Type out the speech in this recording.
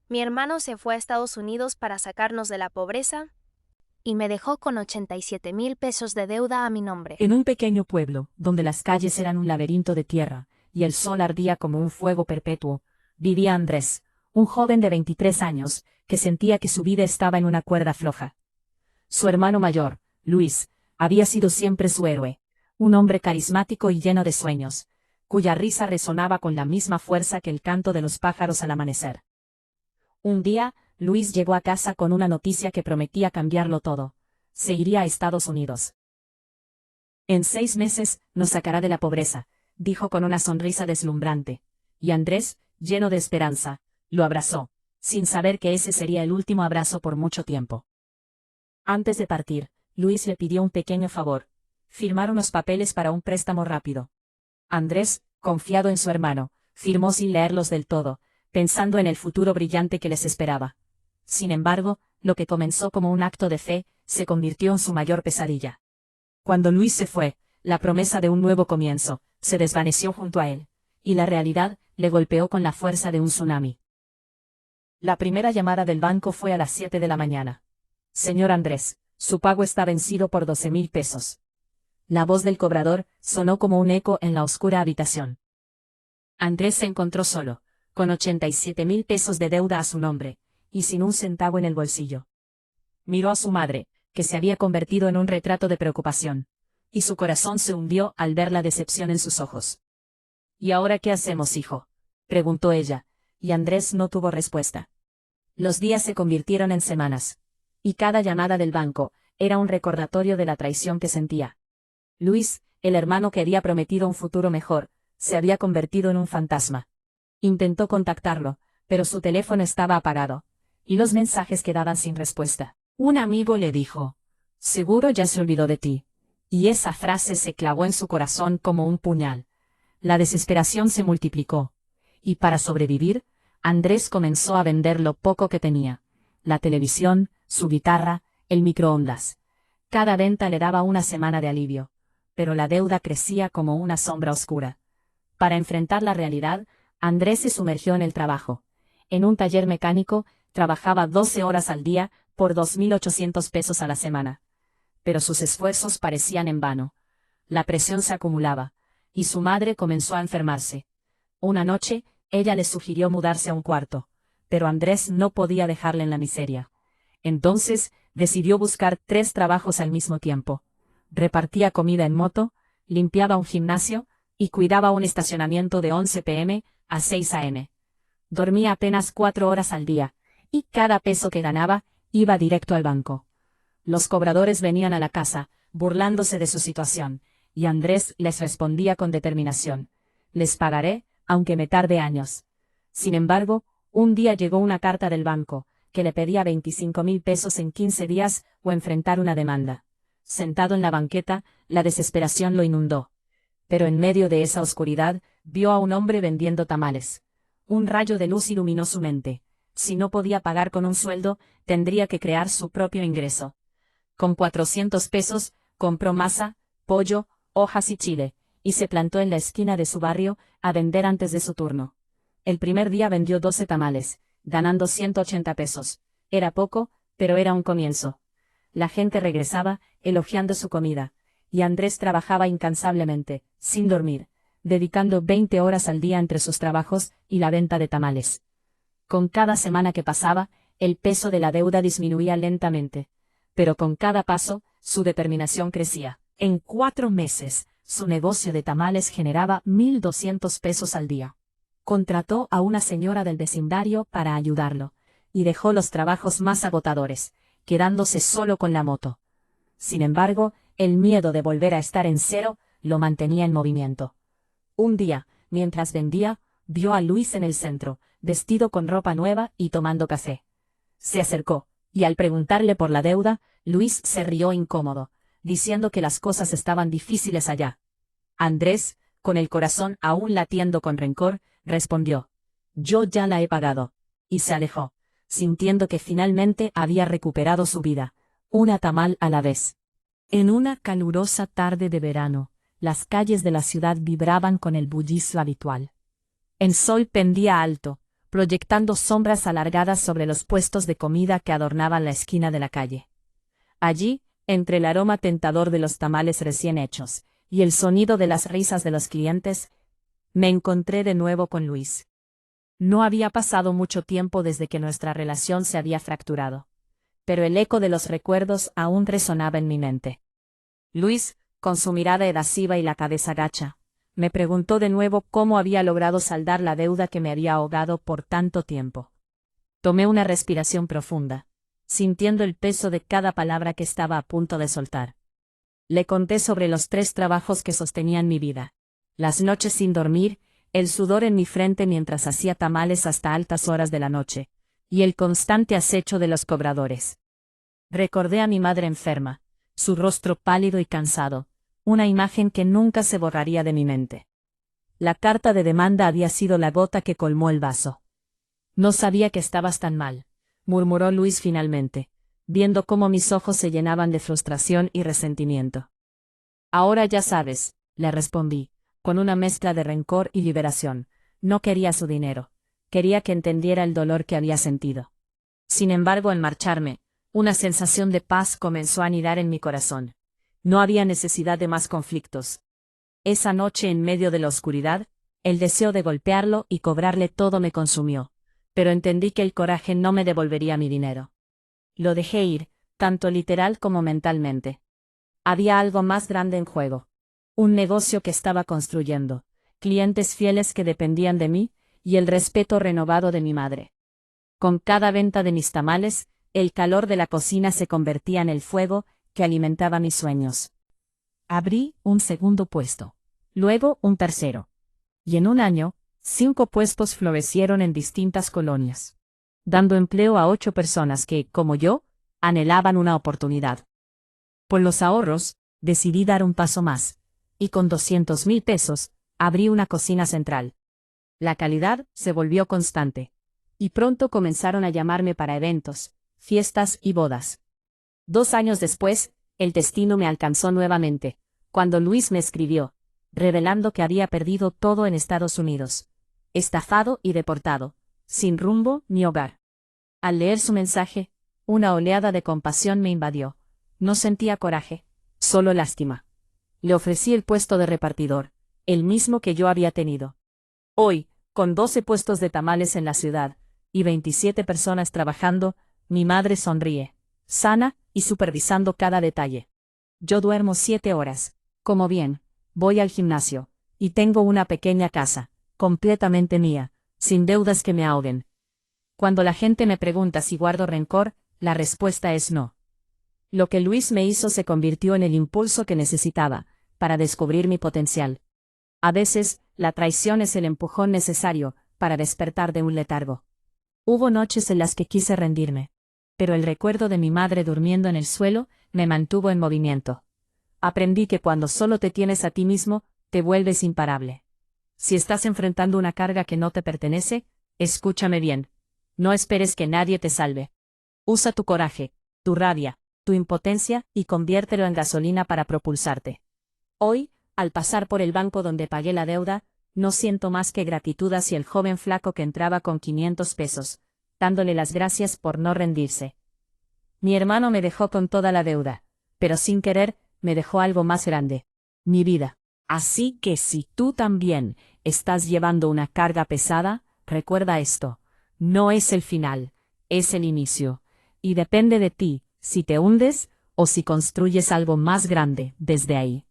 Mi hermano se fue a Estados Unidos para sacarnos de la pobreza y me dejó con 87,000 pesos de deuda a mi nombre. En un pequeño pueblo, donde las calles eran un laberinto de tierra, y el sol ardía como un fuego perpetuo, vivía Andrés, un joven de 23 años, que sentía que su vida estaba en una cuerda floja. Su hermano mayor, Luis, había sido siempre su héroe, un hombre carismático y lleno de sueños, cuya risa resonaba con la misma fuerza que el canto de los pájaros al amanecer. Un día, Luis llegó a casa con una noticia que prometía cambiarlo todo. Se iría a Estados Unidos. En 6 meses, nos sacará de la pobreza, dijo con una sonrisa deslumbrante. Y Andrés, lleno de esperanza, lo abrazó, sin saber que ese sería el último abrazo por mucho tiempo. Antes de partir, Luis le pidió un pequeño favor: firmar unos papeles para un préstamo rápido. Andrés, confiado en su hermano, firmó sin leerlos del todo, pensando en el futuro brillante que les esperaba. Sin embargo, lo que comenzó como un acto de fe, se convirtió en su mayor pesadilla. Cuando Luis se fue, la promesa de un nuevo comienzo se desvaneció junto a él, y la realidad le golpeó con la fuerza de un tsunami. La primera llamada del banco fue a las 7 de la mañana. Señor Andrés, su pago está vencido por 12,000 pesos. La voz del cobrador sonó como un eco en la oscura habitación. Andrés se encontró solo, con 87,000 pesos de deuda a su nombre, y sin un centavo en el bolsillo. Miró a su madre, que se había convertido en un retrato de preocupación, y su corazón se hundió al ver la decepción en sus ojos. ¿Y ahora qué hacemos, hijo?, preguntó ella, y Andrés no tuvo respuesta. Los días se convirtieron en semanas, y cada llamada del banco era un recordatorio de la traición que sentía. Luis, el hermano que había prometido un futuro mejor, se había convertido en un fantasma. Intentó contactarlo, pero su teléfono estaba apagado, y los mensajes quedaban sin respuesta. Un amigo le dijo: «Seguro ya se olvidó de ti». Y esa frase se clavó en su corazón como un puñal. La desesperación se multiplicó, y para sobrevivir, Andrés comenzó a vender lo poco que tenía: la televisión, su guitarra, el microondas. Cada venta le daba una semana de alivio, pero la deuda crecía como una sombra oscura. Para enfrentar la realidad, Andrés se sumergió en el trabajo. En un taller mecánico, trabajaba 12 horas al día, por 2,800 pesos a la semana. Pero sus esfuerzos parecían en vano. La presión se acumulaba, y su madre comenzó a enfermarse. Una noche, ella le sugirió mudarse a un cuarto, pero Andrés no podía dejarla en la miseria. Entonces, decidió buscar 3 trabajos al mismo tiempo. Repartía comida en moto, limpiaba un gimnasio, y cuidaba un estacionamiento de 11 p.m. a 6 a.m. Dormía apenas 4 horas al día, y cada peso que ganaba iba directo al banco. Los cobradores venían a la casa, burlándose de su situación, y Andrés les respondía con determinación: «Les pagaré, aunque me tarde años». Sin embargo, un día llegó una carta del banco, que le pedía 25,000 pesos en 15 días o enfrentar una demanda. Sentado en la banqueta, la desesperación lo inundó. Pero en medio de esa oscuridad, vio a un hombre vendiendo tamales. Un rayo de luz iluminó su mente. Si no podía pagar con un sueldo, tendría que crear su propio ingreso. Con 400 pesos, compró masa, pollo, hojas y chile, y se plantó en la esquina de su barrio, a vender antes de su turno. El primer día vendió 12 tamales, ganando 180 pesos. Era poco, pero era un comienzo. La gente regresaba, elogiando su comida, y Andrés trabajaba incansablemente, sin dormir, dedicando 20 horas al día entre sus trabajos y la venta de tamales. Con cada semana que pasaba, el peso de la deuda disminuía lentamente, pero con cada paso, su determinación crecía. En 4 meses, su negocio de tamales generaba 1,200 pesos al día. Contrató a una señora del vecindario para ayudarlo, y dejó los trabajos más agotadores, quedándose solo con la moto. Sin embargo, el miedo de volver a estar en cero lo mantenía en movimiento. Un día, mientras vendía, vio a Luis en el centro, vestido con ropa nueva y tomando café. Se acercó, y al preguntarle por la deuda, Luis se rió incómodo, diciendo que las cosas estaban difíciles allá. Andrés, con el corazón aún latiendo con rencor, respondió: «Yo ya la he pagado», y se alejó, sintiendo que finalmente había recuperado su vida, una tamal a la vez. En una calurosa tarde de verano, las calles de la ciudad vibraban con el bullicio habitual. El sol pendía alto, proyectando sombras alargadas sobre los puestos de comida que adornaban la esquina de la calle. Allí, entre el aroma tentador de los tamales recién hechos y el sonido de las risas de los clientes, me encontré de nuevo con Luis. No había pasado mucho tiempo desde que nuestra relación se había fracturado, pero el eco de los recuerdos aún resonaba en mi mente. Luis, con su mirada evasiva y la cabeza gacha, me preguntó de nuevo cómo había logrado saldar la deuda que me había ahogado por tanto tiempo. Tomé una respiración profunda, sintiendo el peso de cada palabra que estaba a punto de soltar. Le conté sobre los 3 trabajos que sostenían mi vida, las noches sin dormir, el sudor en mi frente mientras hacía tamales hasta altas horas de la noche, y el constante acecho de los cobradores. Recordé a mi madre enferma, su rostro pálido y cansado, una imagen que nunca se borraría de mi mente. La carta de demanda había sido la gota que colmó el vaso. No sabía que estabas tan mal, murmuró Luis finalmente, viendo cómo mis ojos se llenaban de frustración y resentimiento. Ahora ya sabes, le respondí, con una mezcla de rencor y liberación. No quería su dinero, quería que entendiera el dolor que había sentido. Sin embargo, al marcharme, una sensación de paz comenzó a anidar en mi corazón. No había necesidad de más conflictos. Esa noche, en medio de la oscuridad, el deseo de golpearlo y cobrarle todo me consumió, pero entendí que el coraje no me devolvería mi dinero. Lo dejé ir, tanto literal como mentalmente. Había algo más grande en juego. Un negocio que estaba construyendo, clientes fieles que dependían de mí, y el respeto renovado de mi madre. Con cada venta de mis tamales, el calor de la cocina se convertía en el fuego que alimentaba mis sueños. Abrí un segundo puesto, luego un tercero. Y en un año, 5 puestos florecieron en distintas colonias, dando empleo a 8 personas que, como yo, anhelaban una oportunidad. Por los ahorros, decidí dar un paso más, y con 200,000 pesos, abrí una cocina central. La calidad se volvió constante, y pronto comenzaron a llamarme para eventos, fiestas y bodas. 2 años después, el destino me alcanzó nuevamente, cuando Luis me escribió, revelando que había perdido todo en Estados Unidos, estafado y deportado, sin rumbo ni hogar. Al leer su mensaje, una oleada de compasión me invadió. No sentía coraje, solo lástima. Le ofrecí el puesto de repartidor, el mismo que yo había tenido. Hoy, con 12 puestos de tamales en la ciudad, y 27 personas trabajando, mi madre sonríe, sana y supervisando cada detalle. Yo duermo 7 horas, como bien, voy al gimnasio, y tengo una pequeña casa, completamente mía, sin deudas que me ahoguen. Cuando la gente me pregunta si guardo rencor, la respuesta es no. Lo que Luis me hizo se convirtió en el impulso que necesitaba, para descubrir mi potencial. A veces, la traición es el empujón necesario, para despertar de un letargo. Hubo noches en las que quise rendirme, pero el recuerdo de mi madre durmiendo en el suelo, me mantuvo en movimiento. Aprendí que cuando solo te tienes a ti mismo, te vuelves imparable. Si estás enfrentando una carga que no te pertenece, escúchame bien. No esperes que nadie te salve. Usa tu coraje, tu rabia, tu impotencia y conviértelo en gasolina para propulsarte. Hoy, al pasar por el banco donde pagué la deuda, no siento más que gratitud hacia el joven flaco que entraba con 500 pesos, dándole las gracias por no rendirse. Mi hermano me dejó con toda la deuda, pero sin querer, me dejó algo más grande: mi vida. Así que si tú también estás llevando una carga pesada, recuerda esto: no es el final, es el inicio, y depende de ti si te hundes o si construyes algo más grande desde ahí.